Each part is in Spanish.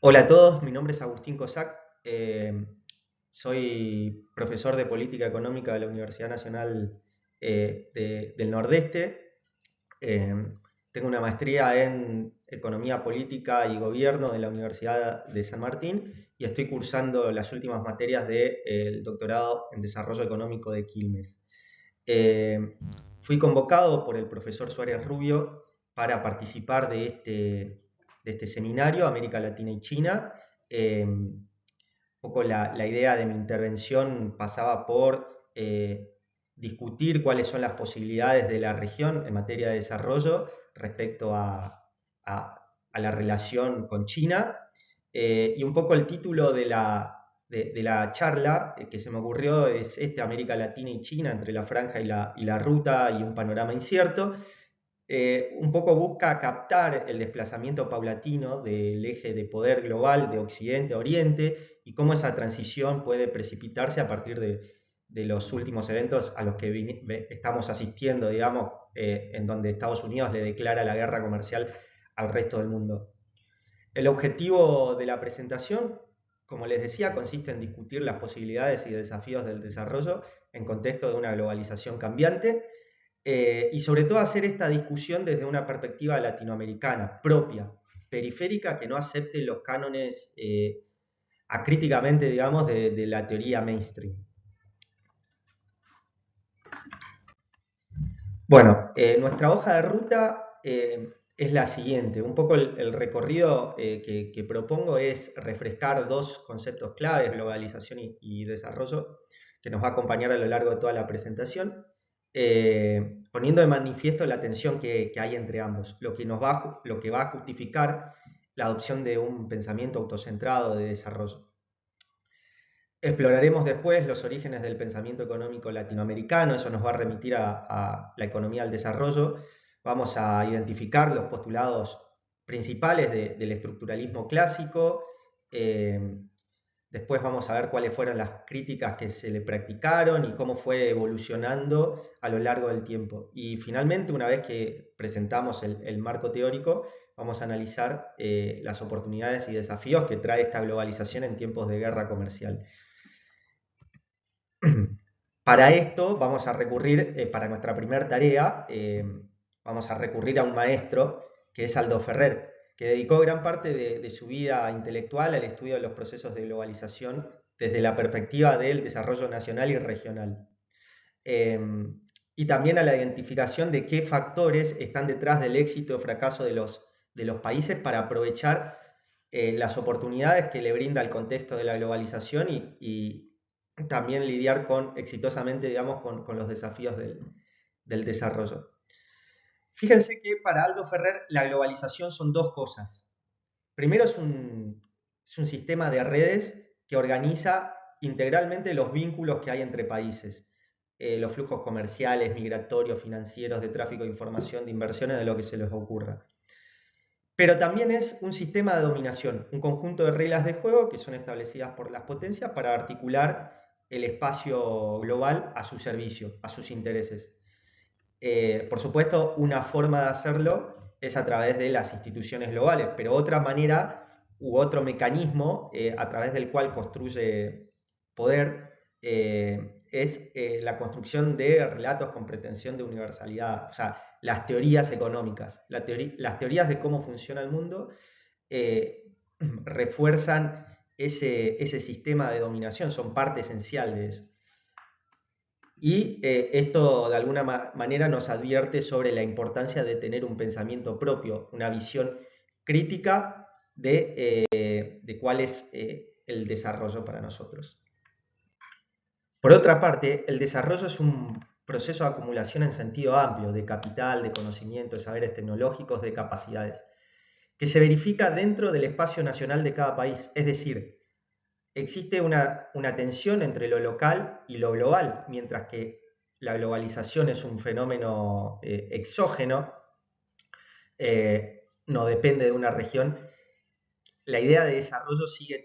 Hola a todos, mi nombre es Agustín Cosac, soy profesor de Política Económica de la Universidad Nacional del Nordeste. Eh, Tengo una maestría en Economía Política y Gobierno de la Universidad de San Martín y estoy cursando las últimas materias del doctorado en Desarrollo Económico de Quilmes. Eh, Fui convocado por el profesor Suárez Rubio para participar de este seminario, América Latina y China. Un poco la idea de mi intervención pasaba por discutir cuáles son las posibilidades de la región en materia de desarrollo respecto a la relación con China. Y un poco el título de la charla que se me ocurrió es América Latina y China, entre la franja y la ruta y un panorama incierto. Un poco busca captar el desplazamiento paulatino del eje de poder global de Occidente a Oriente y cómo esa transición puede precipitarse a partir de los últimos eventos a los que estamos asistiendo, digamos, en donde Estados Unidos le declara la guerra comercial al resto del mundo. El objetivo de la presentación, como les decía, consiste en discutir las posibilidades y desafíos del desarrollo en contexto de una globalización cambiante, y sobre todo hacer esta discusión desde una perspectiva latinoamericana, propia, periférica, que no acepte los cánones acríticamente, digamos, de la teoría mainstream. Bueno, nuestra hoja de ruta es la siguiente. Un poco el recorrido que propongo es refrescar dos conceptos claves, globalización y desarrollo, que nos va a acompañar a lo largo de toda la presentación, poniendo de manifiesto la tensión que hay entre ambos, lo que va a justificar la adopción de un pensamiento autocentrado de desarrollo. Exploraremos después los orígenes del pensamiento económico latinoamericano, eso nos va a remitir a la economía del desarrollo. Vamos a identificar los postulados principales del estructuralismo clásico. eh, Después vamos a ver cuáles fueron las críticas que se le practicaron y cómo fue evolucionando a lo largo del tiempo. Y finalmente, una vez que presentamos el marco teórico, vamos a analizar las oportunidades y desafíos que trae esta globalización en tiempos de guerra comercial. Para esto vamos a recurrir, para nuestra primera tarea, vamos a recurrir a un maestro que es Aldo Ferrer, que dedicó gran parte de su vida intelectual al estudio de los procesos de globalización desde la perspectiva del desarrollo nacional y regional. Eh, y también a la identificación de qué factores están detrás del éxito o fracaso de los países para aprovechar las oportunidades que le brinda el contexto de la globalización y también lidiar exitosamente, digamos, con los desafíos del desarrollo. Fíjense que para Aldo Ferrer la globalización son dos cosas. Primero es un sistema de redes que organiza integralmente los vínculos que hay entre países, los flujos comerciales, migratorios, financieros, de tráfico de información, de inversiones, de lo que se les ocurra. Pero también es un sistema de dominación, un conjunto de reglas de juego que son establecidas por las potencias para articular el espacio global a su servicio, a sus intereses. Por supuesto, una forma de hacerlo es a través de las instituciones globales, pero otra manera u otro mecanismo a través del cual construye poder es la construcción de relatos con pretensión de universalidad, o sea, las teorías económicas, las teorías de cómo funciona el mundo eh, refuerzan ese sistema de dominación, son parte esencial de eso. Y esto de alguna manera nos advierte sobre la importancia de tener un pensamiento propio, una visión crítica de cuál es el desarrollo para nosotros. Por otra parte, el desarrollo es un proceso de acumulación en sentido amplio de capital, de conocimiento, de saberes tecnológicos, de capacidades, que se verifica dentro del espacio nacional de cada país. Es decir, existe una tensión entre lo local y lo global, mientras que la globalización es un fenómeno exógeno, no depende de una región. La idea de desarrollo sigue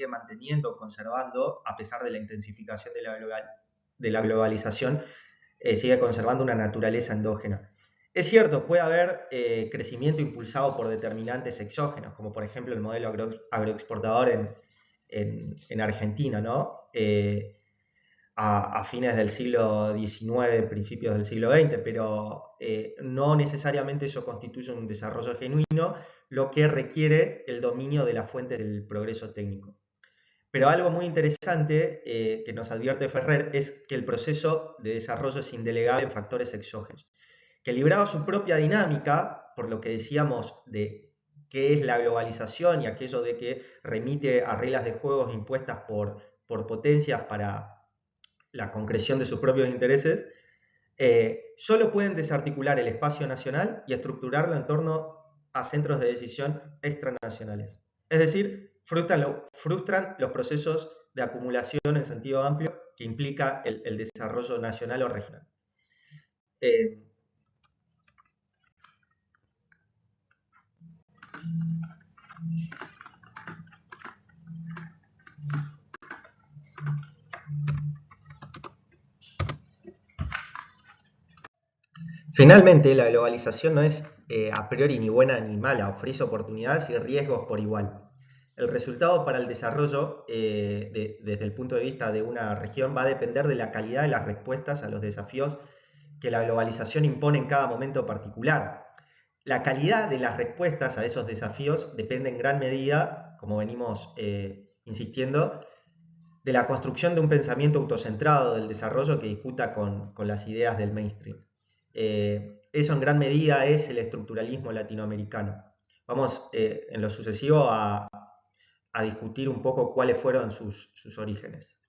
manteniendo, conservando, a pesar de la intensificación de la globalización, sigue conservando una naturaleza endógena. Es cierto, puede haber crecimiento impulsado por determinantes exógenos, como por ejemplo el modelo agroexportador en Argentina, ¿no? A fines del siglo XIX, principios del siglo XX, pero no necesariamente eso constituye un desarrollo genuino, lo que requiere el dominio de las fuentes del progreso técnico. Pero algo muy interesante que nos advierte Ferrer es que el proceso de desarrollo es indelegable en factores exógenos, que librado su propia dinámica, por lo que decíamos de qué es la globalización y aquello de que remite a reglas de juegos impuestas por potencias para la concreción de sus propios intereses, solo pueden desarticular el espacio nacional y estructurarlo en torno a centros de decisión extranacionales. Es decir, frustran los procesos de acumulación en sentido amplio que implica el desarrollo nacional o regional. Eh, Finalmente, la globalización no es a priori ni buena ni mala, ofrece oportunidades y riesgos por igual. El resultado para el desarrollo, desde el punto de vista de una región, va a depender de la calidad de las respuestas a los desafíos que la globalización impone en cada momento particular. La calidad de las respuestas a esos desafíos depende en gran medida, como venimos insistiendo, de la construcción de un pensamiento autocentrado del desarrollo que discuta con las ideas del mainstream. Eso en gran medida es el estructuralismo latinoamericano. Vamos en lo sucesivo a discutir un poco cuáles fueron sus orígenes.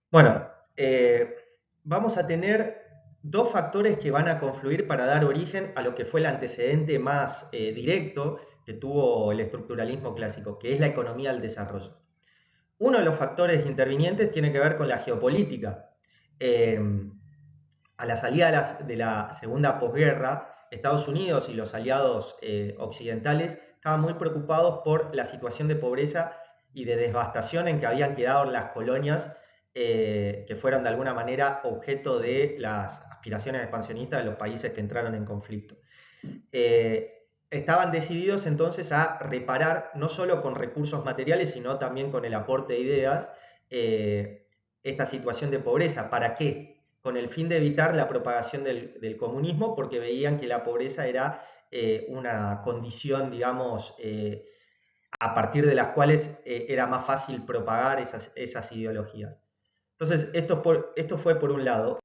Bueno, vamos a tener dos factores que van a confluir para dar origen a lo que fue el antecedente más directo que tuvo el estructuralismo clásico, que es la economía del desarrollo. Uno de los factores intervinientes tiene que ver con la geopolítica. A la salida de la segunda posguerra, Estados Unidos y los aliados occidentales estaban muy preocupados por la situación de pobreza y de devastación en que habían quedado las colonias que fueron de alguna manera objeto de las aspiraciones expansionistas de los países que entraron en conflicto. Estaban decididos entonces a reparar, no solo con recursos materiales, sino también con el aporte de ideas, esta situación de pobreza. ¿Para qué? Con el fin de evitar la propagación del comunismo, porque veían que la pobreza era una condición, digamos, a partir de las cuales era más fácil propagar esas ideologías. Entonces, esto fue por un lado.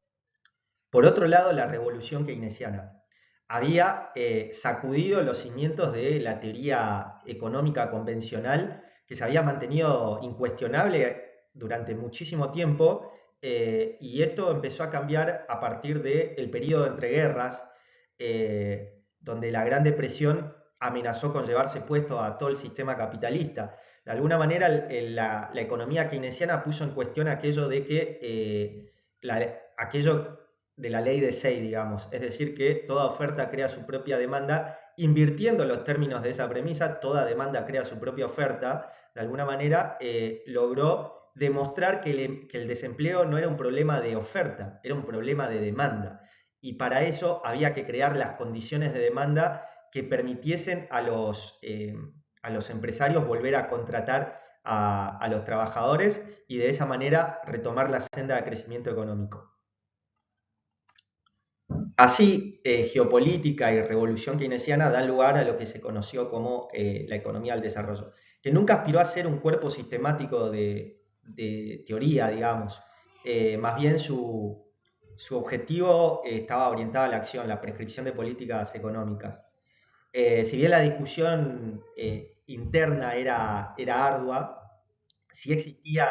Por otro lado, la revolución keynesiana había sacudido los cimientos de la teoría económica convencional que se había mantenido incuestionable durante muchísimo tiempo, y esto empezó a cambiar a partir del periodo de entreguerras, donde la Gran Depresión amenazó con llevarse puesto a todo el sistema capitalista. De alguna manera, la economía keynesiana puso en cuestión aquello de que aquello de la ley de Say, digamos, es decir, que toda oferta crea su propia demanda, invirtiendo los términos de esa premisa, toda demanda crea su propia oferta, de alguna manera logró demostrar que el desempleo no era un problema de oferta, era un problema de demanda. Y para eso había que crear las condiciones de demanda que permitiesen a los empresarios volver a contratar a los trabajadores y de esa manera retomar la senda de crecimiento económico. Así, geopolítica y revolución keynesiana dan lugar a lo que se conoció como la economía del desarrollo, que nunca aspiró a ser un cuerpo sistemático de teoría, digamos. Más bien su objetivo estaba orientado a la acción, la prescripción de políticas económicas. Si bien la discusión interna era ardua, sí existían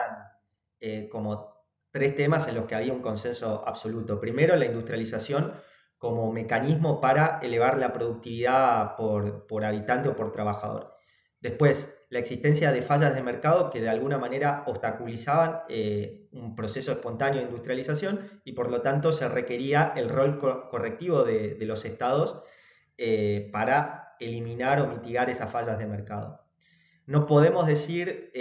como tres temas en los que había un consenso absoluto. Primero, la industrialización como mecanismo para elevar la productividad por habitante o por trabajador. Después, la existencia de fallas de mercado que de alguna manera obstaculizaban un proceso espontáneo de industrialización y por lo tanto se requería el rol correctivo de los estados para eliminar o mitigar esas fallas de mercado. No podemos decir,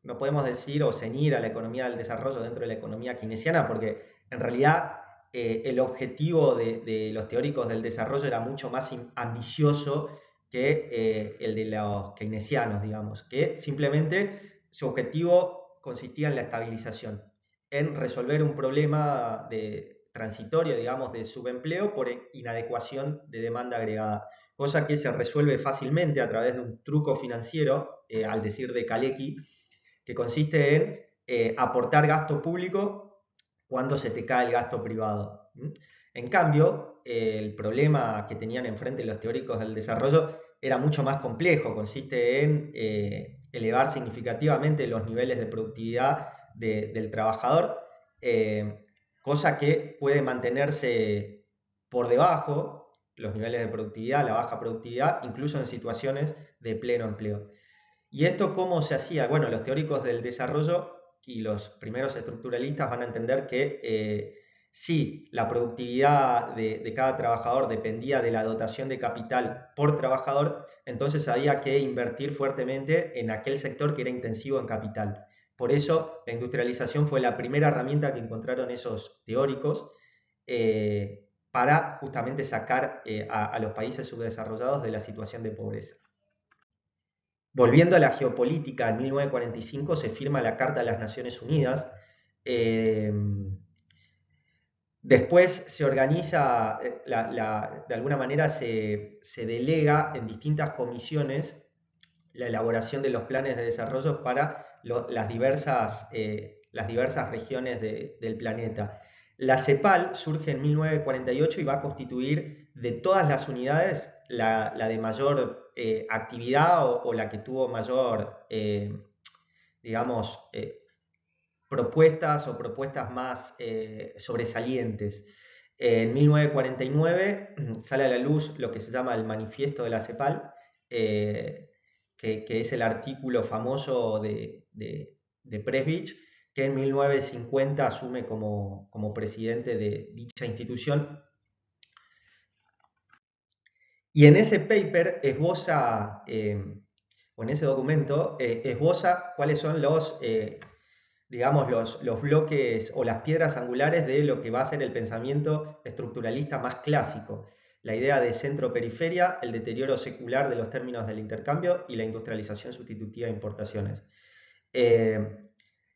no podemos decir o ceñir a la economía del desarrollo dentro de la economía keynesiana, porque en realidad el objetivo de los teóricos del desarrollo era mucho más ambicioso que el de los keynesianos, digamos, que simplemente su objetivo consistía en la estabilización, en resolver un problema transitorio, digamos, de subempleo por inadecuación de demanda agregada, cosa que se resuelve fácilmente a través de un truco financiero, al decir de Kalecki, que consiste en aportar gasto público cuando se te cae el gasto privado. En cambio, el problema que tenían enfrente los teóricos del desarrollo era mucho más complejo, consiste en elevar significativamente los niveles de productividad del trabajador, cosa que puede mantenerse por debajo, los niveles de productividad, la baja productividad, incluso en situaciones de pleno empleo. ¿Y esto cómo se hacía? Bueno, los teóricos del desarrollo y los primeros estructuralistas van a entender que si la productividad de cada trabajador dependía de la dotación de capital por trabajador, entonces había que invertir fuertemente en aquel sector que era intensivo en capital. Por eso la industrialización fue la primera herramienta que encontraron esos teóricos para justamente sacar a los países subdesarrollados de la situación de pobreza. Volviendo a la geopolítica, en 1945 se firma la Carta de las Naciones Unidas. Eh, Después se organiza, de alguna manera se delega en distintas comisiones la elaboración de los planes de desarrollo para las diversas regiones del planeta. La CEPAL surge en 1948 y va a constituir de todas las unidades la de mayor actividad o la que tuvo mayor, digamos, propuestas más sobresalientes. En 1949 sale a la luz lo que se llama el Manifiesto de la CEPAL, que es el artículo famoso de Presbich, que en 1950 asume como presidente de dicha institución. Y en ese paper esboza, o en ese documento, esboza cuáles son digamos, los bloques o las piedras angulares de lo que va a ser el pensamiento estructuralista más clásico. La idea de centro-periferia, el deterioro secular de los términos del intercambio y la industrialización sustitutiva de importaciones.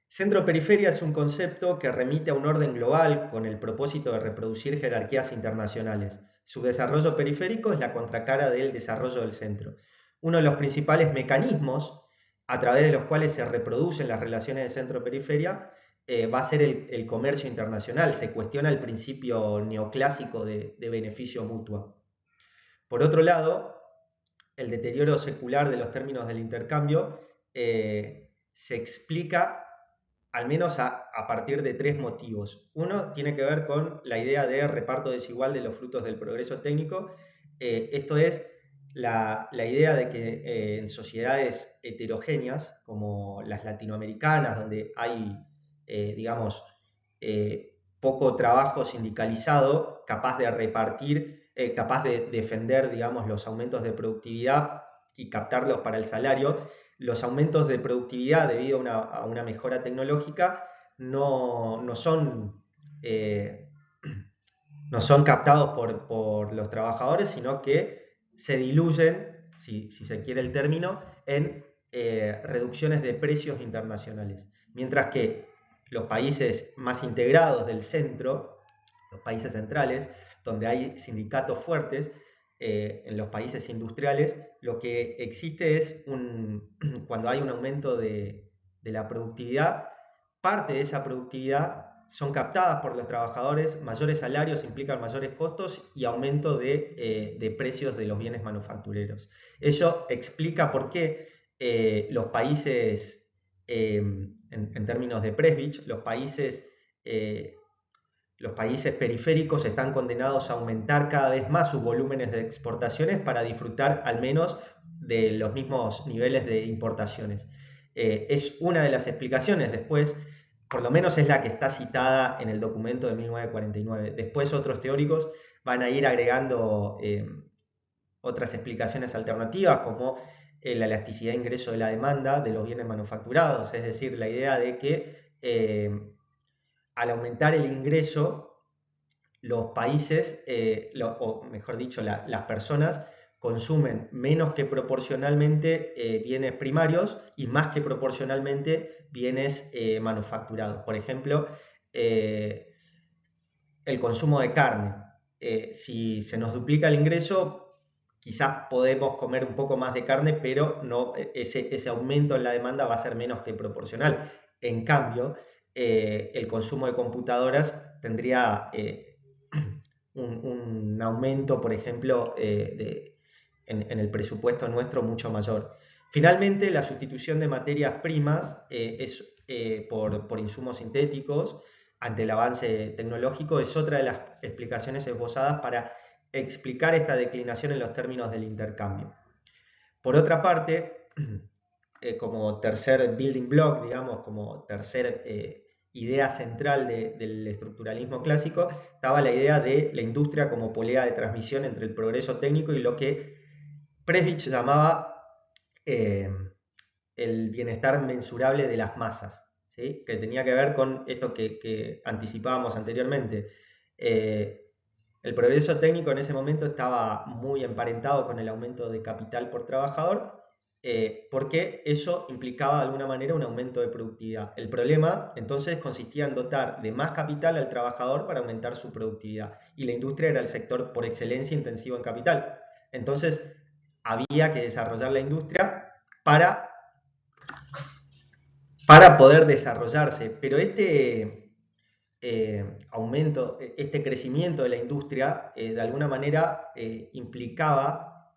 Centro-periferia es un concepto que remite a un orden global con el propósito de reproducir jerarquías internacionales. Su desarrollo periférico es la contracara del desarrollo del centro. Uno de los principales mecanismos a través de los cuales se reproducen las relaciones de centro-periferia va a ser el comercio internacional. Se cuestiona el principio neoclásico de beneficio mutuo. Por otro lado, el deterioro secular de los términos del intercambio se explica al menos a partir de tres motivos. Uno tiene que ver con la idea de reparto desigual de los frutos del progreso técnico. Esto es la idea de que en sociedades heterogéneas, como las latinoamericanas, donde hay, digamos, poco trabajo sindicalizado, capaz de repartir, capaz de defender, digamos, los aumentos de productividad y captarlos para el salario, los aumentos de productividad debido a una mejora tecnológica no son captados por los trabajadores, sino que se diluyen, si se quiere el término, en reducciones de precios internacionales. Mientras que los países más integrados del centro, los países centrales, donde hay sindicatos fuertes, en los países industriales, lo que existe es cuando hay un aumento de la productividad, parte de esa productividad son captadas por los trabajadores, mayores salarios implican mayores costos y aumento de precios de los bienes manufactureros. Eso explica por qué los países, en términos de Presbich, los países periféricos están condenados a aumentar cada vez más sus volúmenes de exportaciones para disfrutar al menos de los mismos niveles de importaciones. Es una de las explicaciones. Después, por lo menos es la que está citada en el documento de 1949. Después otros teóricos van a ir agregando otras explicaciones alternativas, como la elasticidad de ingreso de la demanda de los bienes manufacturados, es decir, la idea de que al aumentar el ingreso los países, o mejor dicho, las personas consumen menos que proporcionalmente bienes primarios y más que proporcionalmente bienes manufacturados. Por ejemplo, el consumo de carne. Si se nos duplica el ingreso, quizás podemos comer un poco más de carne, pero no, ese aumento en la demanda va a ser menos que proporcional. En cambio, el consumo de computadoras tendría un aumento, por ejemplo, en el presupuesto nuestro mucho mayor. Finalmente, la sustitución de materias primas por insumos sintéticos ante el avance tecnológico es otra de las explicaciones esbozadas para explicar esta declinación en los términos del intercambio. Por otra parte, como tercer building block, digamos, como tercer idea central del estructuralismo clásico, estaba la idea de la industria como polea de transmisión entre el progreso técnico y lo que Presbich llamaba el bienestar mensurable de las masas, ¿sí? Que tenía que ver con esto que anticipábamos anteriormente. El progreso técnico en ese momento estaba muy emparentado con el aumento de capital por trabajador, porque eso implicaba de alguna manera un aumento de productividad. El problema entonces consistía en dotar de más capital al trabajador para aumentar su productividad, y la industria era el sector por excelencia intensivo en capital. Entonces había que desarrollar la industria para poder desarrollarse, pero este aumento, este crecimiento de la industria, de alguna manera implicaba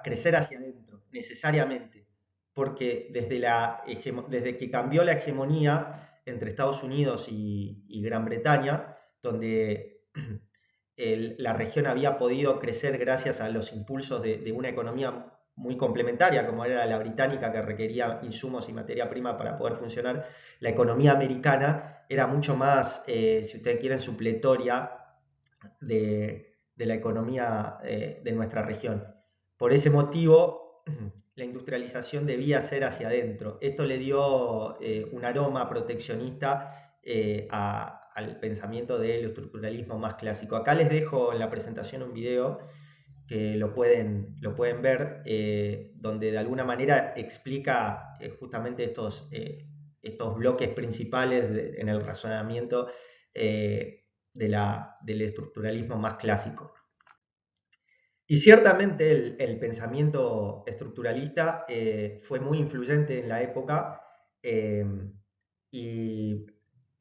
crecer hacia adentro, necesariamente, porque desde que cambió la hegemonía entre Estados Unidos y Gran Bretaña, donde la región había podido crecer gracias a los impulsos de una economía muy complementaria, como era la británica, que requería insumos y materia prima para poder funcionar. La economía americana era mucho más, si ustedes quieren, supletoria de la economía de nuestra región. Por ese motivo, la industrialización debía ser hacia adentro. Esto le dio un aroma proteccionista al pensamiento del estructuralismo más clásico. Acá les dejo en la presentación un video que lo pueden ver, donde de alguna manera explica justamente estos bloques principales en el razonamiento del estructuralismo más clásico. Y ciertamente el pensamiento estructuralista fue muy influyente en la época, y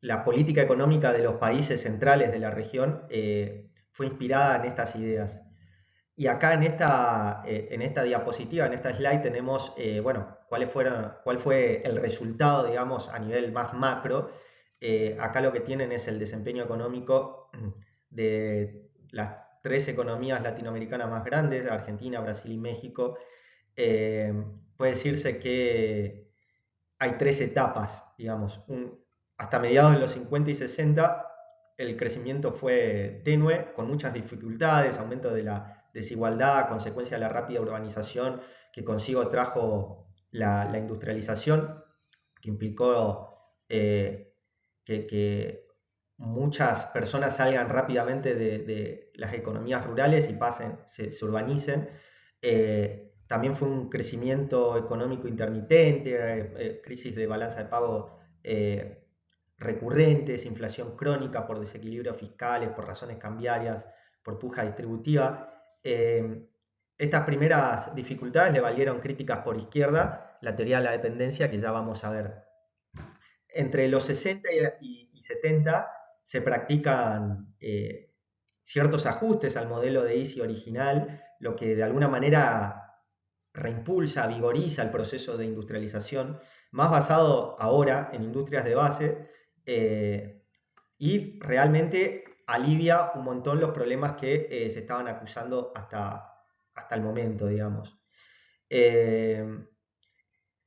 la política económica de los países centrales de la región fue inspirada en estas ideas. Y acá en esta diapositiva, en esta slide, tenemos bueno, cuál fue el resultado, digamos, a nivel más macro. Acá lo que tienen es el desempeño económico de las tres economías latinoamericanas más grandes: Argentina, Brasil y México. Puede decirse que hay tres etapas, digamos. Hasta mediados de los 50 y 60 el crecimiento fue tenue, con muchas dificultades, aumento de la desigualdad a consecuencia de la rápida urbanización que consigo trajo la industrialización, que implicó que muchas personas salgan rápidamente de las economías rurales y se urbanicen. También fue un crecimiento económico intermitente, crisis de balanza de pago recurrentes, inflación crónica por desequilibrios fiscales, por razones cambiarias, por puja distributiva. Estas primeras dificultades le valieron críticas por izquierda, la teoría de la dependencia, que ya vamos a ver. Entre los 60 y 70 se practican ciertos ajustes al modelo de ISI original, lo que de alguna manera reimpulsa, vigoriza el proceso de industrialización, más basado ahora en industrias de base, y realmente alivia un montón los problemas que se estaban acusando hasta el momento, digamos.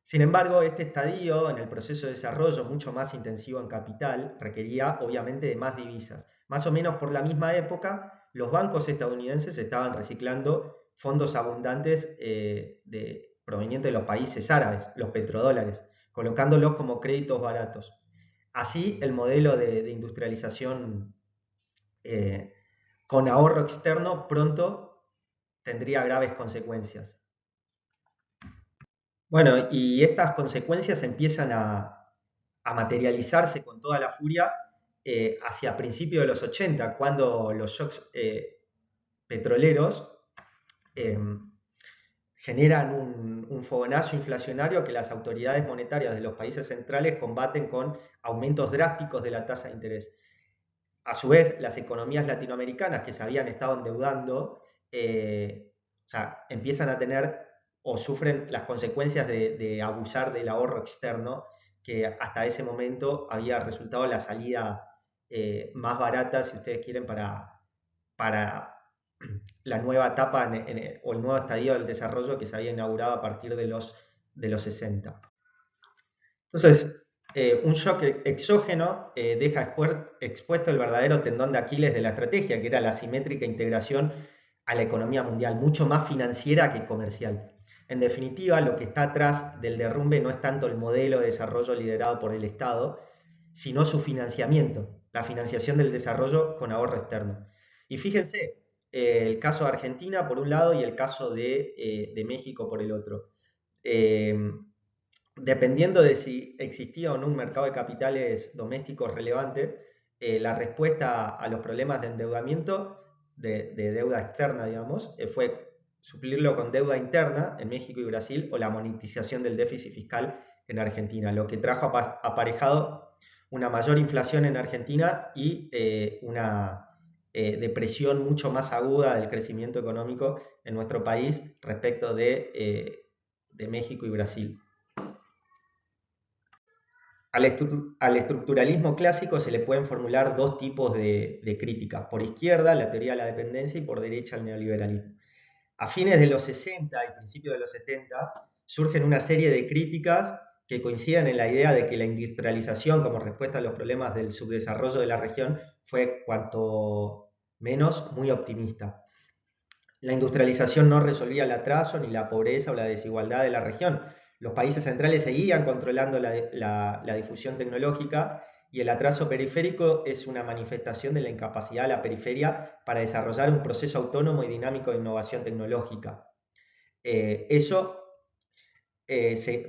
Sin embargo, este estadio en el proceso de desarrollo, mucho más intensivo en capital, requería obviamente de más divisas. Más o menos por la misma época, los bancos estadounidenses estaban reciclando fondos abundantes provenientes de los países árabes, los petrodólares, colocándolos como créditos baratos. Así, el modelo de industrialización eh, con ahorro externo pronto tendría graves consecuencias. Bueno, y estas consecuencias empiezan a materializarse con toda la furia hacia principios de los 80, cuando los shocks petroleros eh, generan un fogonazo inflacionario que las autoridades monetarias de los países centrales combaten con aumentos drásticos de la tasa de interés. A su vez, las economías latinoamericanas que se habían estado endeudando, o sea, empiezan a tener o sufren las consecuencias de abusar del ahorro externo, que hasta ese momento había resultado la salida más barata, si ustedes quieren, para la nueva etapa o el nuevo estadio del desarrollo que se había inaugurado a partir de los 60. Entonces, un shock exógeno deja expuesto el verdadero tendón de Aquiles de la estrategia, que era la simétrica integración a la economía mundial, mucho más financiera que comercial. En definitiva, lo que está atrás del derrumbe no es tanto el modelo de desarrollo liderado por el Estado, sino su financiamiento, la financiación del desarrollo con ahorro externo. Y fíjense, el caso de Argentina por un lado y el caso de México por el otro. Eh, Dependiendo de si existía o no un mercado de capitales domésticos relevante, la respuesta a los problemas de endeudamiento, de deuda externa, digamos, fue suplirlo con deuda interna en México y Brasil o la monetización del déficit fiscal en Argentina, lo que trajo aparejado una mayor inflación en Argentina y una depresión mucho más aguda del crecimiento económico en nuestro país respecto de México y Brasil. Al estructuralismo clásico se le pueden formular dos tipos de críticas. Por izquierda, la teoría de la dependencia, y por derecha, el neoliberalismo. A fines de los 60 y principios de los 70 surgen una serie de críticas que coinciden en la idea de que la industrialización como respuesta a los problemas del subdesarrollo de la región fue cuanto menos muy optimista. La industrialización no resolvía el atraso, ni la pobreza o la desigualdad de la región. Los países centrales seguían controlando la difusión tecnológica y el atraso periférico es una manifestación de la incapacidad de la periferia para desarrollar un proceso autónomo y dinámico de innovación tecnológica. Eso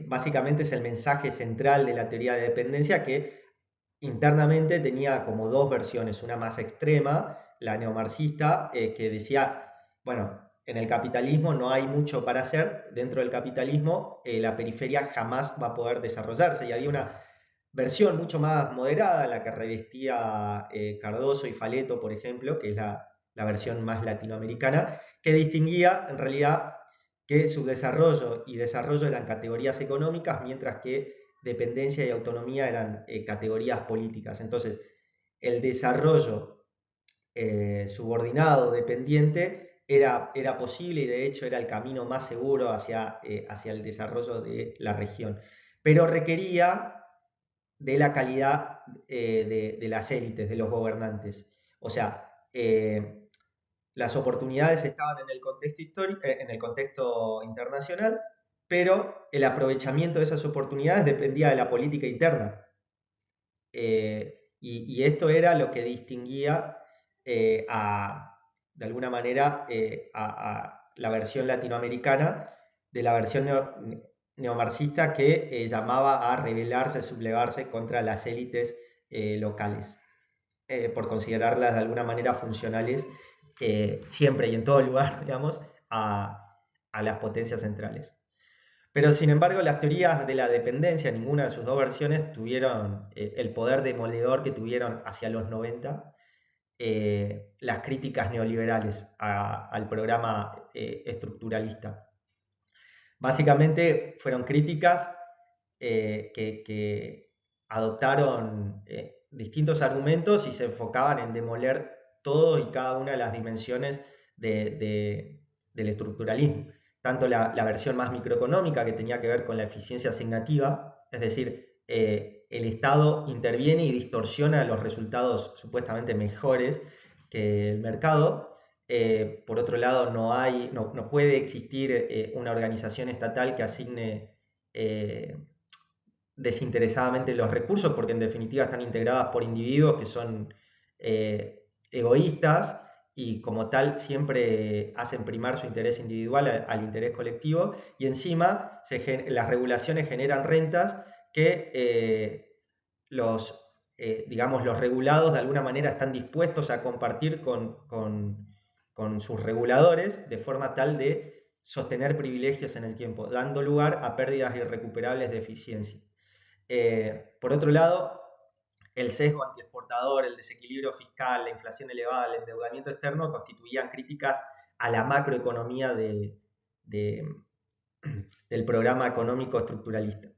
básicamente es el mensaje central de la teoría de dependencia, que internamente tenía como dos versiones, una más extrema, la neomarxista, que decía, bueno, en el capitalismo no hay mucho para hacer, dentro del capitalismo la periferia jamás va a poder desarrollarse, y había una versión mucho más moderada, la que revestía Cardoso y Faleto, por ejemplo, que es la versión más latinoamericana, que distinguía en realidad que subdesarrollo y desarrollo eran categorías económicas, mientras que dependencia y autonomía eran categorías políticas. Entonces, el desarrollo subordinado, dependiente, era posible y de hecho era el camino más seguro hacia el desarrollo de la región. Pero requería de la calidad de las élites, de los gobernantes. O sea, las oportunidades estaban en el contexto histórico, en el contexto internacional, pero el aprovechamiento de esas oportunidades dependía de la política interna. Y esto era lo que distinguía de alguna manera a la versión latinoamericana de la versión neomarxista, que llamaba a rebelarse, sublevarse contra las élites locales, por considerarlas de alguna manera funcionales siempre y en todo lugar, digamos, a las potencias centrales. Pero sin embargo, las teorías de la dependencia, ninguna de sus dos versiones tuvieron el poder demoledor que tuvieron hacia los 90 las críticas neoliberales al programa estructuralista. Básicamente fueron críticas que adoptaron distintos argumentos y se enfocaban en demoler todo y cada una de las dimensiones del estructuralismo. Tanto la versión más microeconómica, que tenía que ver con la eficiencia asignativa, es decir, el Estado interviene y distorsiona los resultados supuestamente mejores que el mercado. Por otro lado, no puede existir una organización estatal que asigne desinteresadamente los recursos, porque en definitiva están integradas por individuos que son egoístas y como tal siempre hacen primar su interés individual al interés colectivo, y encima las regulaciones generan rentas que digamos, los regulados de alguna manera están dispuestos a compartir con sus reguladores de forma tal de sostener privilegios en el tiempo, dando lugar a pérdidas irrecuperables de eficiencia. Por otro lado, el sesgo antiexportador, el desequilibrio fiscal, la inflación elevada, el endeudamiento externo constituían críticas a la macroeconomía del programa económico estructuralista.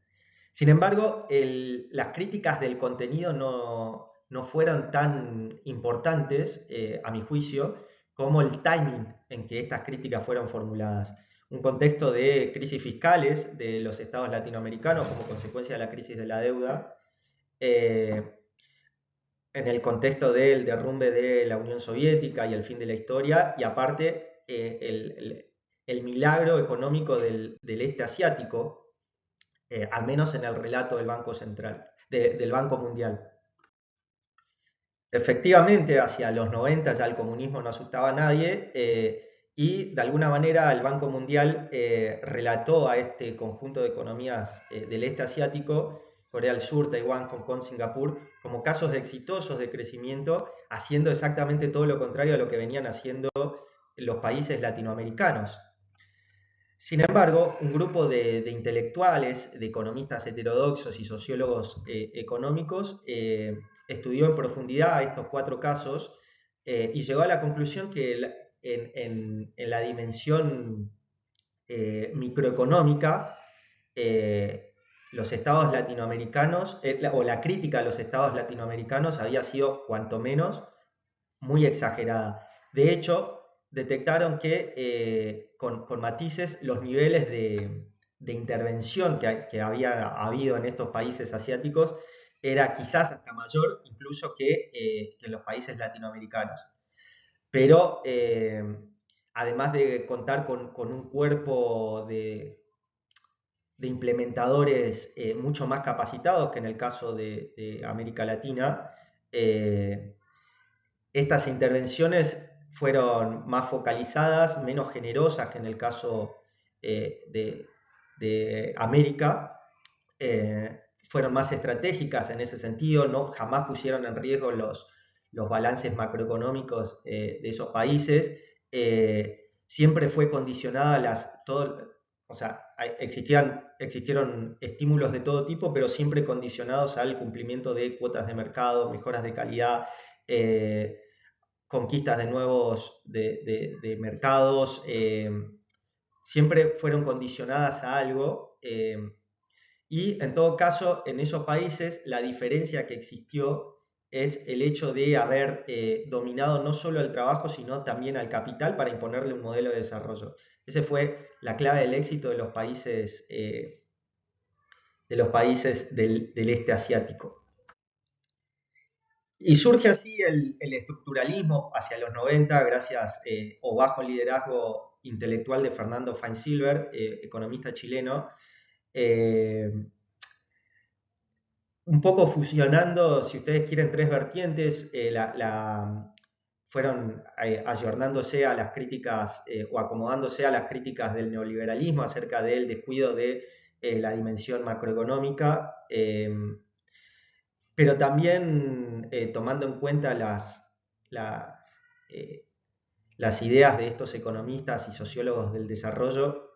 Sin embargo, las críticas del contenido no fueron tan importantes, a mi juicio, como el timing en que estas críticas fueron formuladas. Un contexto de crisis fiscales de los estados latinoamericanos como consecuencia de la crisis de la deuda, en el contexto del derrumbe de la Unión Soviética y el fin de la historia, y aparte el milagro económico del este asiático, al menos en el relato del Banco Central, del Banco Mundial. Efectivamente, hacia los 90 ya el comunismo no asustaba a nadie, y de alguna manera el Banco Mundial relató a este conjunto de economías del este asiático, Corea del Sur, Taiwán, Hong Kong, Singapur, como casos exitosos de crecimiento, haciendo exactamente todo lo contrario a lo que venían haciendo los países latinoamericanos. Sin embargo, un grupo de intelectuales, de economistas heterodoxos y sociólogos económicos estudió en profundidad estos 4 casos y llegó a la conclusión que en la dimensión microeconómica, los estados latinoamericanos, o la crítica a los estados latinoamericanos había sido, cuanto menos, muy exagerada. De hecho, detectaron que con matices los niveles de intervención que había habido en estos países asiáticos era quizás hasta mayor incluso que en los países latinoamericanos. Pero además de contar con un cuerpo de implementadores mucho más capacitados que en el caso de América Latina, estas intervenciones fueron más focalizadas, menos generosas que en el caso de América, fueron más estratégicas en ese sentido, jamás pusieron en riesgo los balances macroeconómicos de esos países, siempre fue condicionada o sea, existieron estímulos de todo tipo, pero siempre condicionados al cumplimiento de cuotas de mercado, mejoras de calidad, conquistas de nuevos de mercados, siempre fueron condicionadas a algo, y en todo caso en esos países la diferencia que existió es el hecho de haber dominado no solo el trabajo sino también al capital para imponerle un modelo de desarrollo. Esa fue la clave del éxito de los países del este asiático. Y surge así el estructuralismo hacia los 90 gracias o bajo el liderazgo intelectual de Fernando Feinsilver, economista chileno, un poco fusionando, si ustedes quieren, 3 vertientes, fueron ayornándose a las críticas o acomodándose a las críticas del neoliberalismo acerca del descuido de la dimensión macroeconómica, pero también tomando en cuenta las ideas de estos economistas y sociólogos del desarrollo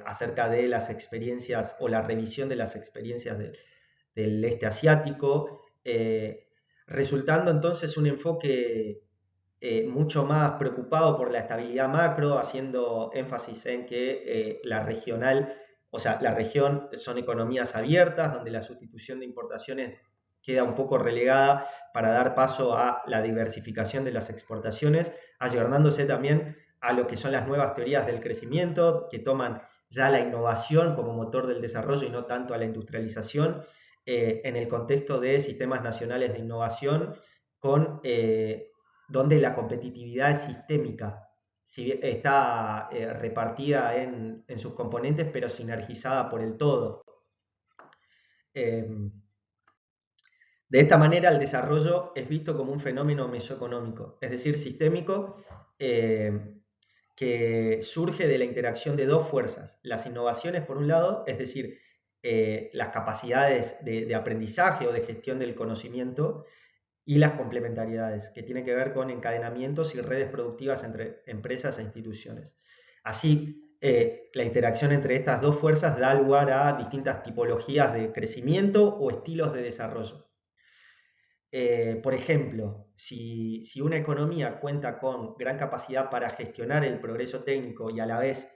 acerca de las experiencias o la revisión de las experiencias del este asiático, resultando entonces un enfoque mucho más preocupado por la estabilidad macro, haciendo énfasis en que la región son economías abiertas, donde la sustitución de importaciones queda un poco relegada para dar paso a la diversificación de las exportaciones, ayornándose también a lo que son las nuevas teorías del crecimiento, que toman ya la innovación como motor del desarrollo y no tanto a la industrialización, en el contexto de sistemas nacionales de innovación, donde la competitividad es sistémica, está repartida en sus componentes, pero sinergizada por el todo. Em, de esta manera, el desarrollo es visto como un fenómeno mesoeconómico, es decir, sistémico, que surge de la interacción de dos fuerzas. Las innovaciones, por un lado, es decir, las capacidades de aprendizaje o de gestión del conocimiento, y las complementariedades, que tienen que ver con encadenamientos y redes productivas entre empresas e instituciones. Así, la interacción entre estas dos fuerzas da lugar a distintas tipologías de crecimiento o estilos de desarrollo. Por ejemplo, si una economía cuenta con gran capacidad para gestionar el progreso técnico y a la vez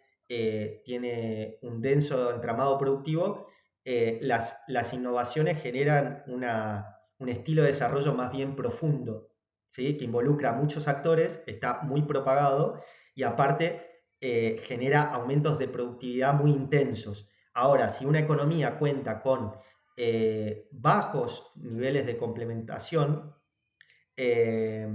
tiene un denso entramado productivo, las innovaciones generan un estilo de desarrollo más bien profundo, ¿sí? Que involucra a muchos actores, está muy propagado y aparte genera aumentos de productividad muy intensos. Ahora, si una economía cuenta con bajos niveles de complementación eh,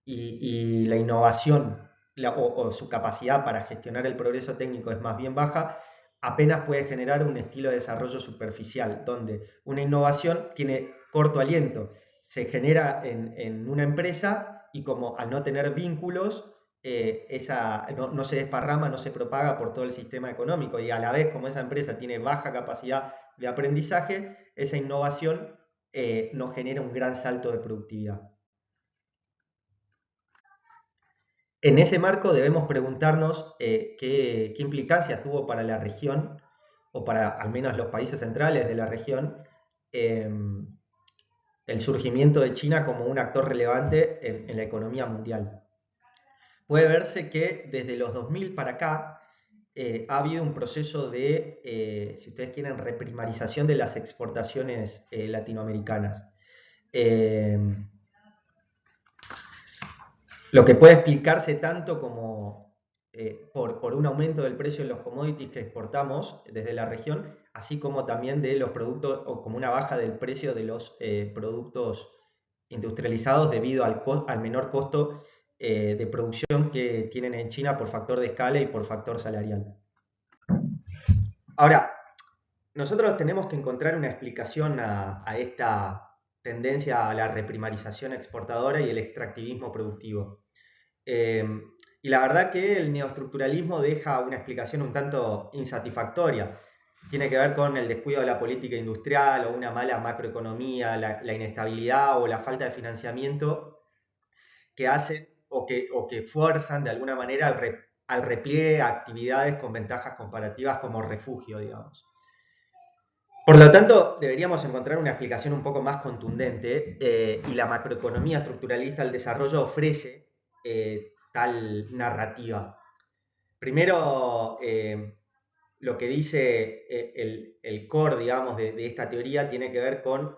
y la innovación o su capacidad para gestionar el progreso técnico es más bien baja, apenas puede generar un estilo de desarrollo superficial, donde una innovación tiene corto aliento, se genera en una empresa y como al no tener vínculos, no se desparrama, no se propaga por todo el sistema económico y a la vez como esa empresa tiene baja capacidad de aprendizaje, esa innovación no genera un gran salto de productividad. En ese marco debemos preguntarnos qué implicancias tuvo para la región, o para al menos los países centrales de la región, eh, el surgimiento de China como un actor relevante en la economía mundial. Puede verse que desde los 2000 para acá ha habido un proceso de, si ustedes quieren, reprimarización de las exportaciones latinoamericanas. Eh, Lo que puede explicarse tanto como por un aumento del precio de los commodities que exportamos desde la región, así como también de los productos, o como una baja del precio de los productos industrializados debido al menor costo de producción que tienen en China por factor de escala y por factor salarial. Ahora, nosotros tenemos que encontrar una explicación a esta tendencia a la reprimarización exportadora y el extractivismo productivo. Eh, y la verdad que el neoestructuralismo deja una explicación un tanto insatisfactoria. Tiene que ver con el descuido de la política industrial o una mala macroeconomía, la inestabilidad o la falta de financiamiento que hacen o que fuerzan de alguna manera al repliegue a actividades con ventajas comparativas como refugio, digamos. Por lo tanto, deberíamos encontrar una explicación un poco más contundente y la macroeconomía estructuralista del desarrollo ofrece tal narrativa. Primero, lo que dice el core, digamos, de esta teoría tiene que ver con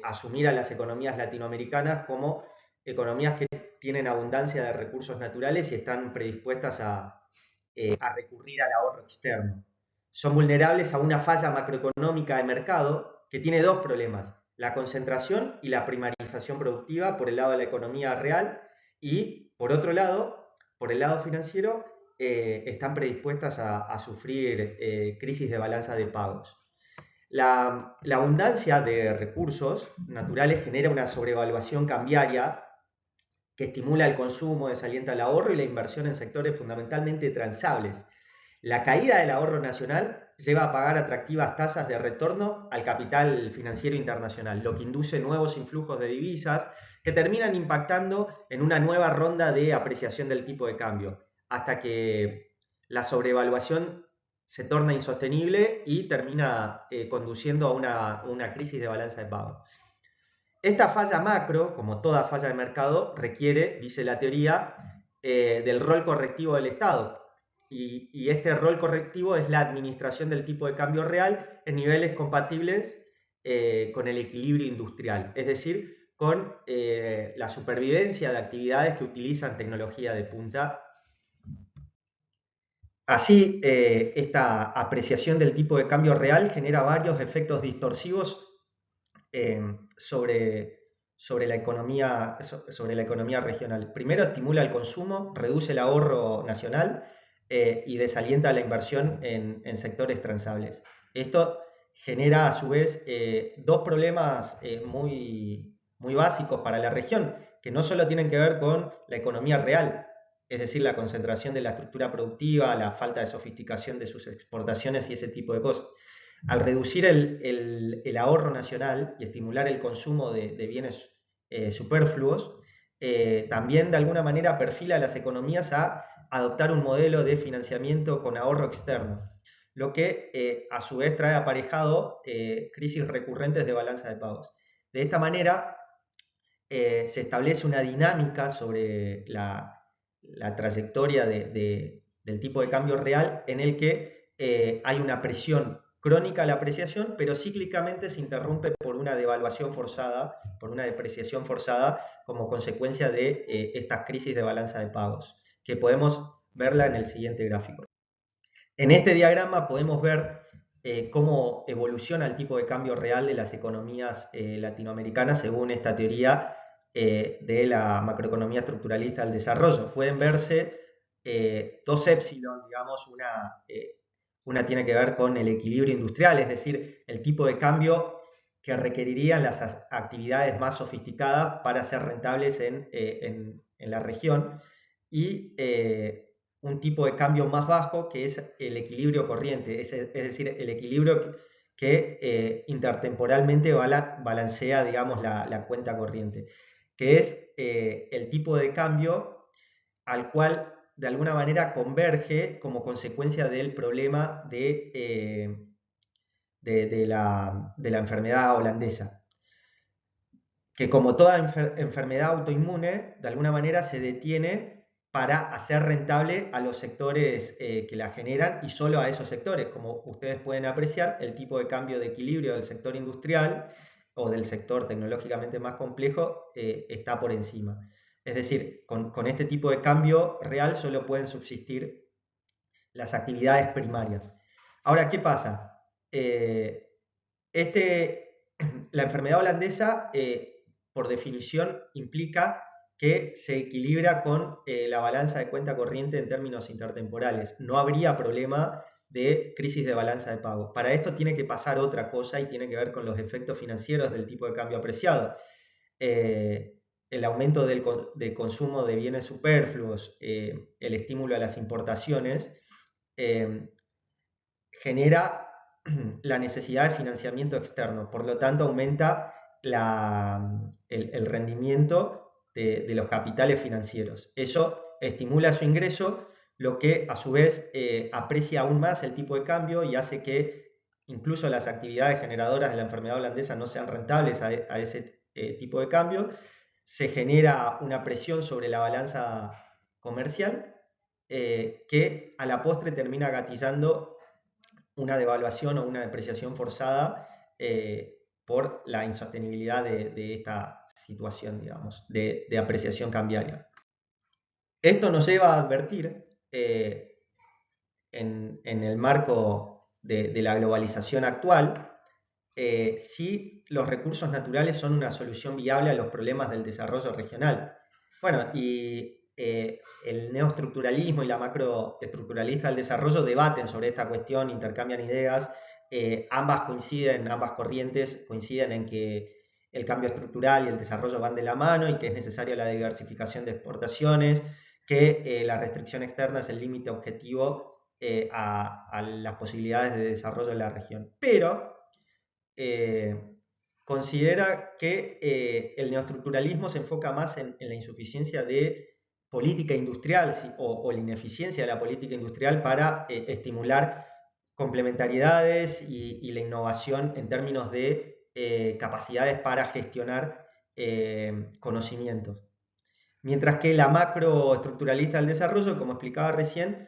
asumir a las economías latinoamericanas como economías que tienen abundancia de recursos naturales y están predispuestas a recurrir al ahorro externo. Son vulnerables a una falla macroeconómica de mercado que tiene dos problemas: la concentración y la primarización productiva por el lado de la economía real y, por otro lado, por el lado financiero, están predispuestas a sufrir crisis de balanza de pagos. La abundancia de recursos naturales genera una sobrevaluación cambiaria que estimula el consumo, desalienta el ahorro y la inversión en sectores fundamentalmente transables. La caída del ahorro nacional lleva a pagar atractivas tasas de retorno al capital financiero internacional, lo que induce nuevos influjos de divisas que terminan impactando en una nueva ronda de apreciación del tipo de cambio, hasta que la sobrevaluación se torna insostenible y termina conduciendo a una crisis de balanza de pago. Esta falla macro, como toda falla de mercado, requiere, dice la teoría, del rol correctivo del Estado. Y este rol correctivo es la administración del tipo de cambio real en niveles compatibles con el equilibrio industrial, es decir, con la supervivencia de actividades que utilizan tecnología de punta. Así, esta apreciación del tipo de cambio real genera varios efectos distorsivos sobre, sobre la economía regional. Primero, estimula el consumo, reduce el ahorro nacional y desalienta la inversión en sectores transables. Esto genera a su vez dos problemas muy básicos para la región, que no solo tienen que ver con la economía real, es decir, la concentración de la estructura productiva, la falta de sofisticación de sus exportaciones y ese tipo de cosas. Al reducir el ahorro nacional y estimular el consumo de bienes superfluos, también de alguna manera perfila a las economías a adoptar un modelo de financiamiento con ahorro externo, lo que a su vez trae aparejado crisis recurrentes de balanza de pagos. De esta manera se establece una dinámica sobre la trayectoria del tipo de cambio real en el que hay una presión crónica a la apreciación, pero cíclicamente se interrumpe por una devaluación forzada, por una depreciación forzada como consecuencia de estas crisis de balanza de pagos, que podemos verla en el siguiente gráfico. En este diagrama podemos ver cómo evoluciona el tipo de cambio real de las economías latinoamericanas según esta teoría de la macroeconomía estructuralista del desarrollo. Pueden verse dos épsilon, digamos, una tiene que ver con el equilibrio industrial, es decir, el tipo de cambio que requerirían las actividades más sofisticadas para ser rentables en la región, y un tipo de cambio más bajo que es el equilibrio corriente, es decir, el equilibrio que intertemporalmente balancea, digamos, la cuenta corriente, que es el tipo de cambio al cual de alguna manera converge como consecuencia del problema de la enfermedad holandesa, que como toda enfermedad autoinmune, de alguna manera se detiene para hacer rentable a los sectores que la generan y solo a esos sectores. Como ustedes pueden apreciar, el tipo de cambio de equilibrio del sector industrial o del sector tecnológicamente más complejo está por encima. Es decir, con este tipo de cambio real solo pueden subsistir las actividades primarias. Ahora, ¿qué pasa? La enfermedad holandesa, por definición, implica que se equilibra con la balanza de cuenta corriente en términos intertemporales. No habría problema de crisis de balanza de pago. Para esto tiene que pasar otra cosa y tiene que ver con los efectos financieros del tipo de cambio apreciado. El aumento del consumo de bienes superfluos, el estímulo a las importaciones, genera la necesidad de financiamiento externo, por lo tanto aumenta el rendimiento de los capitales financieros. Eso estimula su ingreso, lo que a su vez aprecia aún más el tipo de cambio y hace que incluso las actividades generadoras de la enfermedad holandesa no sean rentables a ese tipo de cambio. Se genera una presión sobre la balanza comercial que a la postre termina gatillando una devaluación o una depreciación forzada por la insostenibilidad de esta situación, digamos, de apreciación cambiaria. Esto nos lleva a advertir en el marco de la globalización actual si los recursos naturales son una solución viable a los problemas del desarrollo regional. Bueno, y el neoestructuralismo y la macroestructuralista del desarrollo debaten sobre esta cuestión, intercambian ideas, ambas corrientes coinciden en que el cambio estructural y el desarrollo van de la mano y que es necesaria la diversificación de exportaciones, que la restricción externa es el límite objetivo a las posibilidades de desarrollo de la región. Pero considera que el neoestructuralismo se enfoca más en la insuficiencia de política industrial o la ineficiencia de la política industrial para estimular complementariedades y la innovación en términos de capacidades para gestionar conocimientos. Mientras que la macroestructuralista del desarrollo, como explicaba recién,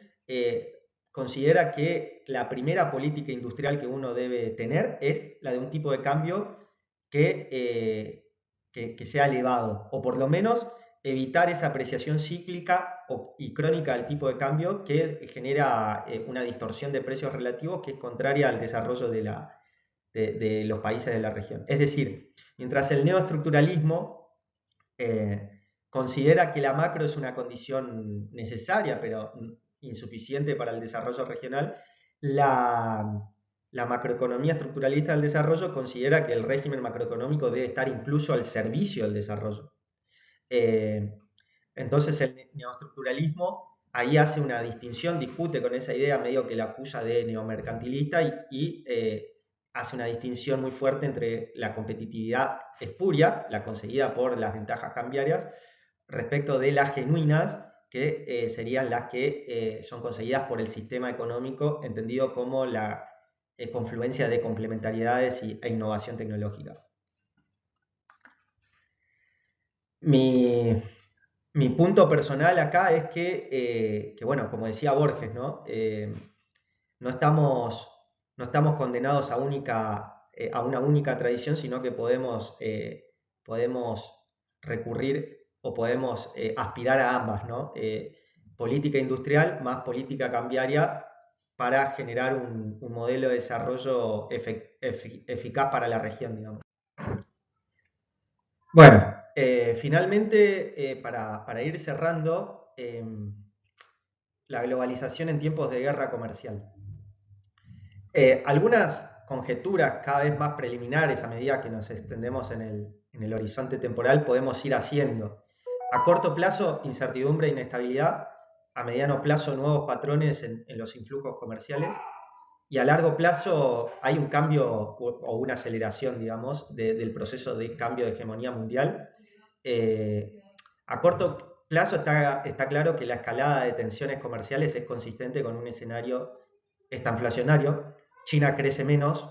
considera que la primera política industrial que uno debe tener es la de un tipo de cambio que sea elevado, o por lo menos evitar esa apreciación cíclica y crónica del tipo de cambio que genera una distorsión de precios relativos que es contraria al desarrollo de los países de la región. Es decir, mientras el neoestructuralismo considera que la macro es una condición necesaria, pero insuficiente para el desarrollo regional, la la macroeconomía estructuralista del desarrollo considera que el régimen macroeconómico debe estar incluso al servicio del desarrollo. Eh, entonces el neoestructuralismo ahí hace una distinción, discute con esa idea, medio que la acusa de neomercantilista y hace una distinción muy fuerte entre la competitividad espuria, la conseguida por las ventajas cambiarias, respecto de las genuinas, que serían las que son conseguidas por el sistema económico, entendido como la confluencia de complementariedades e innovación tecnológica. Mi, mi punto personal acá es que, bueno, como decía Borges, ¿no? No estamos, no estamos condenados a una única tradición, sino que podemos recurrir o podemos aspirar a ambas, ¿no? Política industrial más política cambiaria para generar un modelo de desarrollo eficaz para la región, digamos. Bueno, finalmente, para ir cerrando, la globalización en tiempos de guerra comercial. Algunas conjeturas cada vez más preliminares a medida que nos extendemos en el horizonte temporal podemos ir haciendo. A corto plazo, incertidumbre e inestabilidad. A mediano plazo, nuevos patrones en los influjos comerciales. Y a largo plazo hay un cambio o una aceleración, digamos, del proceso de cambio de hegemonía mundial. A corto plazo está claro que la escalada de tensiones comerciales es consistente con un escenario estanflacionario. China crece menos,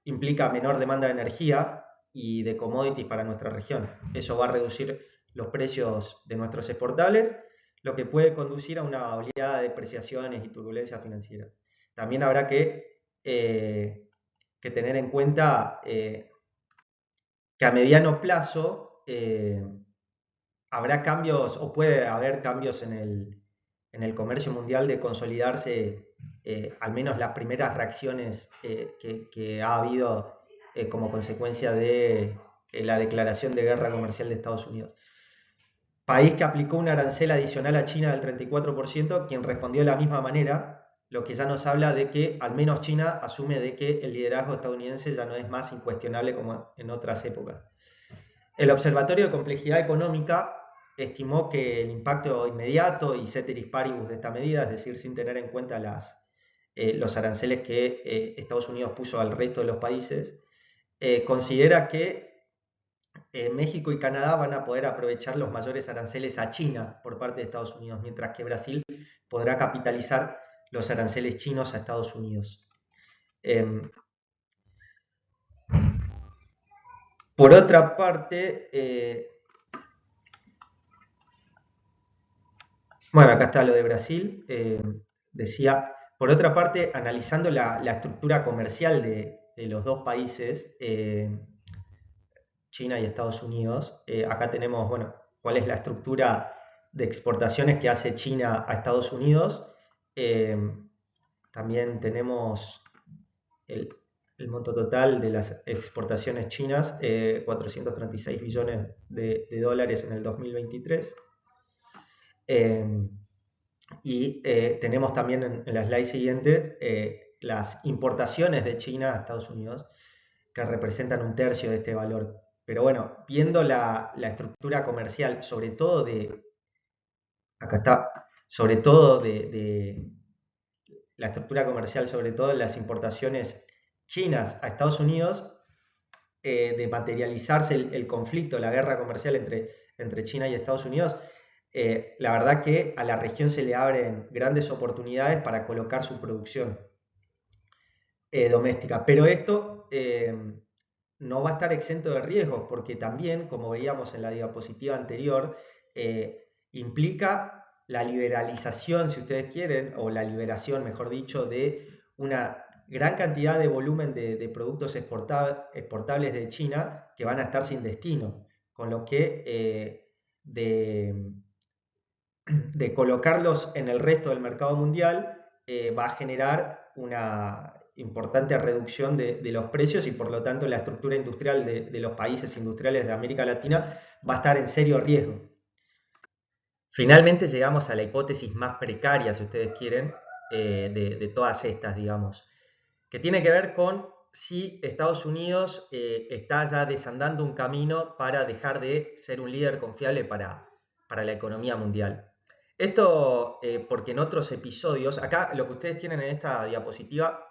implica menor demanda de energía y de commodities para nuestra región. Eso va a reducir los precios de nuestros exportables, lo que puede conducir a una oleada de depreciaciones y turbulencia financiera. También habrá que tener en cuenta que a mediano plazo habrá cambios o puede haber cambios en el comercio mundial de consolidarse al menos las primeras reacciones que ha habido como consecuencia de la declaración de guerra comercial de Estados Unidos. País que aplicó un arancel adicional a China del 34%, quien respondió de la misma manera, lo que ya nos habla de que al menos China asume de que el liderazgo estadounidense ya no es más incuestionable como en otras épocas. El Observatorio de Complejidad Económica estimó que el impacto inmediato y ceteris paribus de esta medida, es decir, sin tener en cuenta los aranceles que Estados Unidos puso al resto de los países, considera que México y Canadá van a poder aprovechar los mayores aranceles a China por parte de Estados Unidos, mientras que Brasil podrá capitalizar los aranceles chinos a Estados Unidos. Por otra parte, bueno, acá está lo de Brasil. Decía, por otra parte, analizando la estructura comercial de los dos países, China y Estados Unidos, acá tenemos, bueno, cuál es la estructura de exportaciones que hace China a Estados Unidos. También tenemos el monto total de las exportaciones chinas, 436 billones de dólares en el 2023. Y tenemos también en las slides siguientes las importaciones de China a Estados Unidos, que representan 1/3 de este valor. Pero bueno, viendo la estructura comercial, sobre todo acá está, sobre todo la estructura comercial, sobre todo en las importaciones chinas a Estados Unidos, de materializarse el conflicto, la guerra comercial entre China y Estados Unidos, la verdad que a la región se le abren grandes oportunidades para colocar su producción doméstica. Pero esto no va a estar exento de riesgos, porque también, como veíamos en la diapositiva anterior, implica la liberalización, si ustedes quieren, o la liberación, mejor dicho, de una gran cantidad de volumen de productos exportables de China que van a estar sin destino, con lo que de colocarlos en el resto del mercado mundial va a generar una importante reducción de los precios y por lo tanto la estructura industrial de los países industriales de América Latina va a estar en serio riesgo. Finalmente llegamos a la hipótesis más precaria, si ustedes quieren, de todas estas, digamos. que tiene que ver con si Estados Unidos está ya desandando un camino para dejar de ser un líder confiable para la economía mundial. Esto porque en otros episodios, acá lo que ustedes tienen en esta diapositiva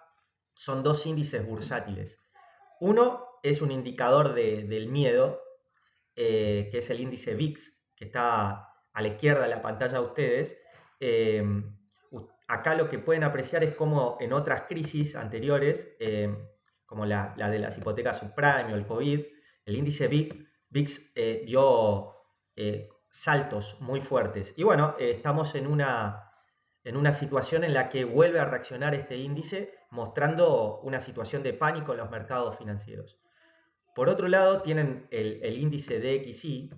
son dos índices bursátiles. Uno es un indicador del miedo, que es el índice VIX, que está a la izquierda de la pantalla de ustedes. Eh, Acá lo que pueden apreciar es cómo en otras crisis anteriores, como la de las hipotecas subprime o el COVID, el índice VIX dio saltos muy fuertes. Y bueno, estamos en una situación en la que vuelve a reaccionar este índice, mostrando una situación de pánico en los mercados financieros. Por otro lado, tienen el índice DXY,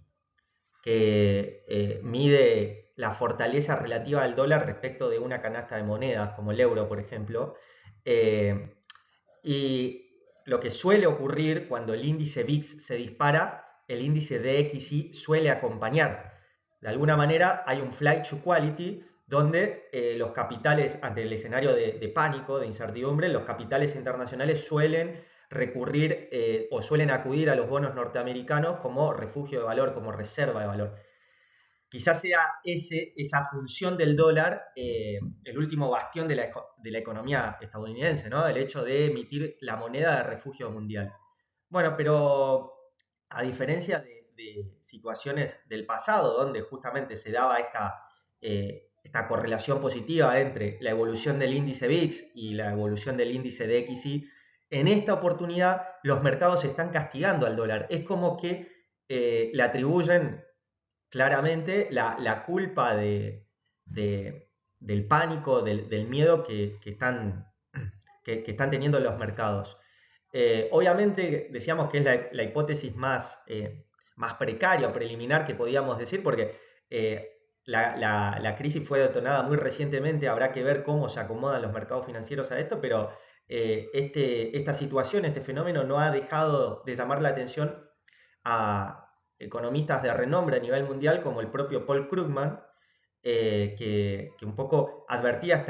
que mide la fortaleza relativa del dólar respecto de una canasta de monedas, como el euro, por ejemplo. Eh, y lo que suele ocurrir cuando el índice VIX se dispara, el índice DXY suele acompañar. De alguna manera hay un flight to quality donde los capitales, ante el escenario de pánico, de incertidumbre, los capitales internacionales suelen recurrir o suelen acudir a los bonos norteamericanos como refugio de valor, como reserva de valor. Quizás sea esa función del dólar el último bastión de la economía estadounidense, ¿no? El hecho de emitir la moneda de refugio mundial. Bueno, pero a diferencia de situaciones del pasado, donde justamente se daba esta correlación positiva entre la evolución del índice VIX y la evolución del índice DXY, en esta oportunidad los mercados están castigando al dólar. Es como que le atribuyen claramente la culpa del pánico, del miedo que están teniendo los mercados. Obviamente decíamos que es la hipótesis más precaria o preliminar que podíamos decir, porque la crisis fue detonada muy recientemente, habrá que ver cómo se acomodan los mercados financieros a esto, pero esta situación, este fenómeno no ha dejado de llamar la atención a economistas de renombre a nivel mundial como el propio Paul Krugman, que un poco advertía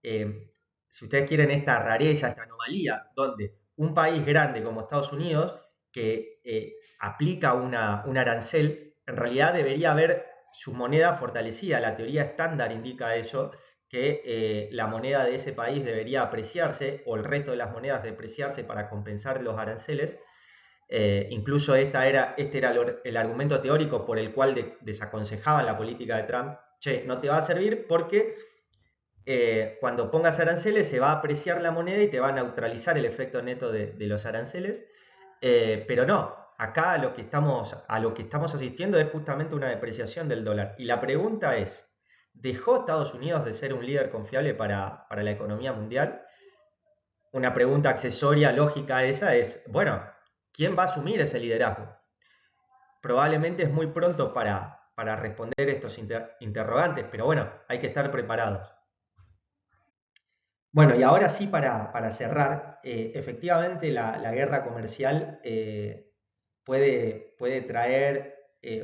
si ustedes quieren, esta rareza, esta anomalía, donde un país grande como Estados Unidos, que aplica un arancel, en realidad debería haber su moneda fortalecida. La teoría estándar indica eso, que la moneda de ese país debería apreciarse o el resto de las monedas depreciarse para compensar los aranceles. Incluso este era el argumento teórico por el cual desaconsejaban la política de Trump. Che, no te va a servir porque cuando pongas aranceles se va a apreciar la moneda y te va a neutralizar el efecto neto de los aranceles. Pero no, acá a lo que estamos asistiendo es justamente una depreciación del dólar. Y la pregunta es, ¿dejó Estados Unidos de ser un líder confiable para la economía mundial? Una pregunta accesoria, lógica a esa es, bueno, ¿quién va a asumir ese liderazgo? Probablemente es muy pronto para responder estos interrogantes, pero bueno, hay que estar preparados. Bueno, y ahora sí, para cerrar, efectivamente la guerra comercial puede traer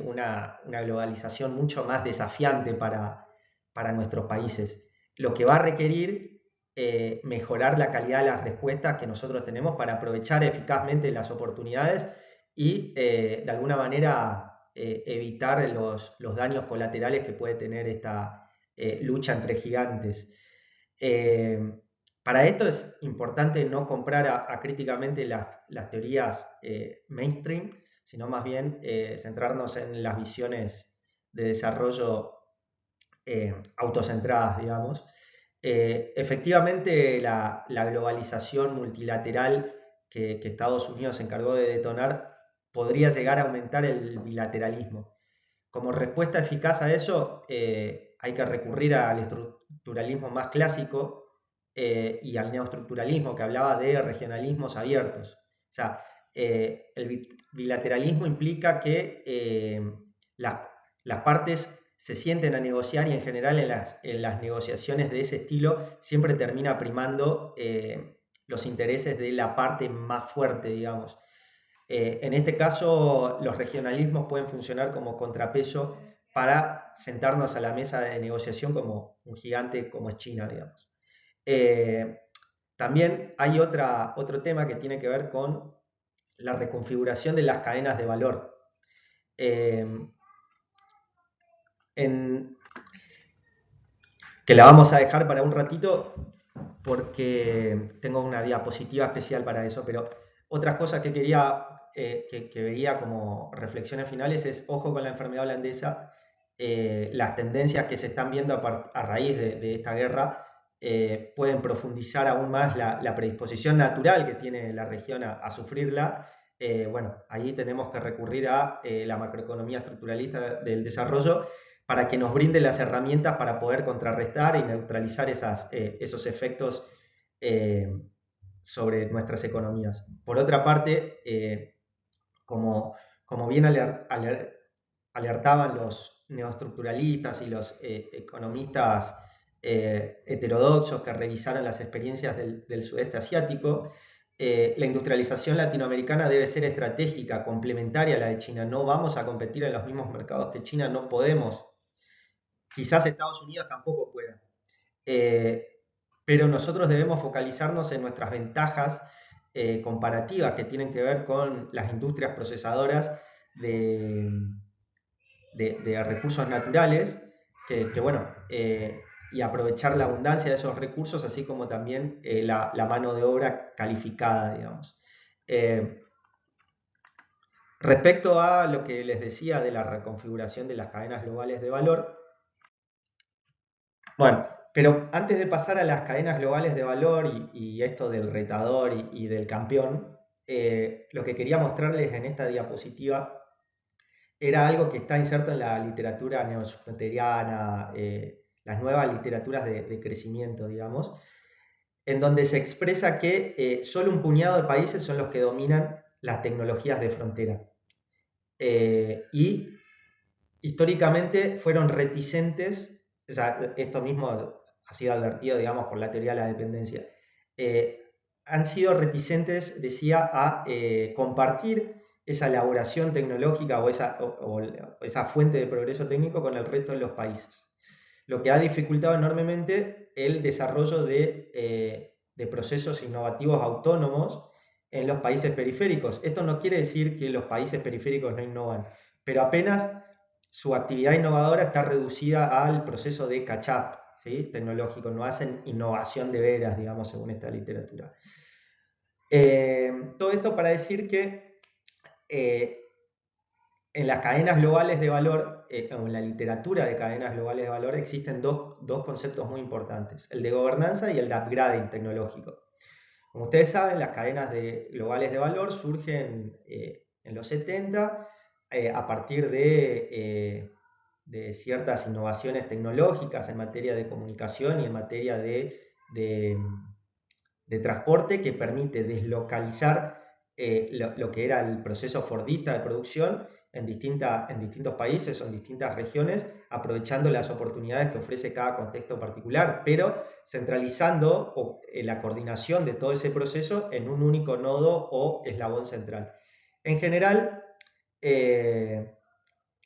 una globalización mucho más desafiante para nuestros países, lo que va a requerir mejorar la calidad de las respuestas que nosotros tenemos para aprovechar eficazmente las oportunidades y de alguna manera evitar los daños colaterales que puede tener esta lucha entre gigantes. Eh, para esto es importante no comprar acríticamente las teorías mainstream, sino más bien centrarnos en las visiones de desarrollo autocentradas, digamos. Efectivamente, la globalización multilateral que Estados Unidos se encargó de detonar podría llegar a aumentar el bilateralismo. Como respuesta eficaz a eso, hay que recurrir al estructuralismo más clásico y al neoestructuralismo que hablaba de regionalismos abiertos. O sea, el bilateralismo implica que las partes se sienten a negociar y en general en las negociaciones de ese estilo siempre termina primando los intereses de la parte más fuerte, digamos. En este caso, los regionalismos pueden funcionar como contrapeso para sentarnos a la mesa de negociación como un gigante como es China, digamos. Eh, también hay otro tema que tiene que ver con la reconfiguración de las cadenas de valor. Eh, que la vamos a dejar para un ratito porque tengo una diapositiva especial para eso, pero otras cosas que quería, que veía como reflexiones finales es, ojo con la enfermedad holandesa, las tendencias que se están viendo a raíz de esta guerra pueden profundizar aún más la predisposición natural que tiene la región a sufrirla. Bueno, ahí tenemos que recurrir a la macroeconomía estructuralista del desarrollo para que nos brinde las herramientas para poder contrarrestar y neutralizar esos efectos eh, sobre nuestras economías. Por otra parte, como bien alertaban los neoestructuralistas y los economistas heterodoxos que revisaron las experiencias del sudeste asiático, la industrialización latinoamericana debe ser estratégica, complementaria a la de China. No vamos a competir en los mismos mercados que China, no podemos. Quizás Estados Unidos tampoco pueda. Eh, pero nosotros debemos focalizarnos en nuestras ventajas comparativas que tienen que ver con las industrias procesadoras de, de recursos naturales, bueno, y aprovechar la abundancia de esos recursos, así como también la mano de obra calificada, digamos. Respecto a lo que les decía de la reconfiguración de las cadenas globales de valor, bueno, pero antes de pasar a las cadenas globales de valor y esto del retador y del campeón, lo que quería mostrarles en esta diapositiva era algo que está inserto en la literatura neoschuteriana, las nuevas literaturas de crecimiento, digamos, en donde se expresa que solo un puñado de países son los que dominan las tecnologías de frontera. Y históricamente fueron reticentes, o sea, esto mismo ha sido advertido, digamos, por la teoría de la dependencia, eh, han sido reticentes, decía, a compartir esa elaboración tecnológica o esa fuente de progreso técnico con el resto de los países, lo que ha dificultado enormemente el desarrollo de procesos innovativos autónomos en los países periféricos. Esto no quiere decir que los países periféricos no innovan, pero apenas su actividad innovadora está reducida al proceso de catch-up, ¿sí? Tecnológico, no hacen innovación de veras, digamos, según esta literatura. Todo esto para decir que en las cadenas globales de valor, o en la literatura de cadenas globales de valor, existen dos conceptos muy importantes, el de gobernanza y el de upgrading tecnológico. Como ustedes saben, las cadenas globales de valor surgen en los 70 a partir de ciertas innovaciones tecnológicas en materia de comunicación y en materia de transporte que permite deslocalizar lo que era el proceso fordista de producción en distintos países o en distintas regiones, aprovechando las oportunidades que ofrece cada contexto particular, pero centralizando la coordinación de todo ese proceso en un único nodo o eslabón central. En general,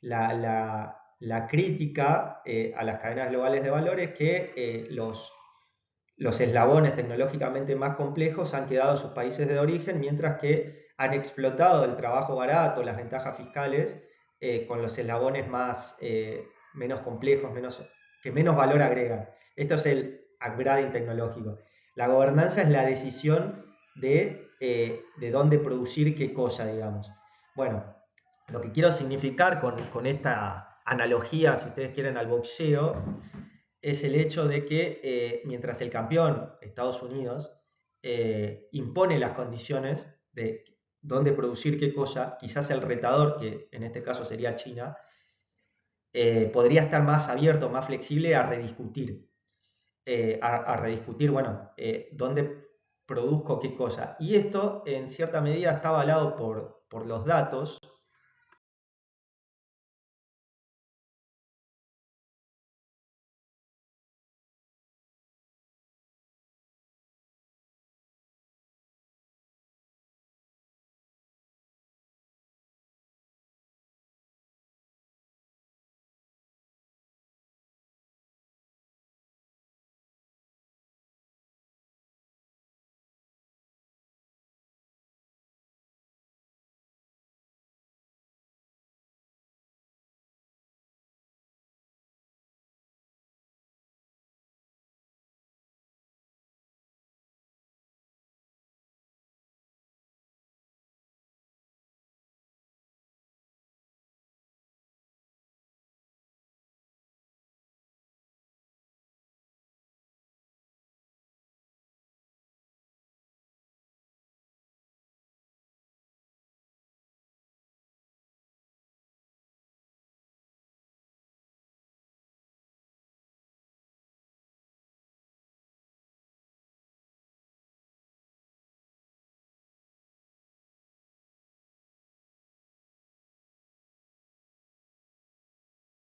la crítica a las cadenas globales de valor es que los eslabones tecnológicamente más complejos han quedado en sus países de origen, mientras que han explotado el trabajo barato, las ventajas fiscales, con los eslabones menos complejos, que menos valor agregan. Esto es el upgrading tecnológico. La gobernanza es la decisión de dónde producir qué cosa, digamos. Bueno, lo que quiero significar con esta analogía, si ustedes quieren, al boxeo, es el hecho de que mientras el campeón, Estados Unidos, impone las condiciones de dónde producir qué cosa, quizás el retador, que en este caso sería China, podría estar más abierto, más flexible a rediscutir, bueno, dónde produzco qué cosa. Y esto, en cierta medida, está avalado por los datos,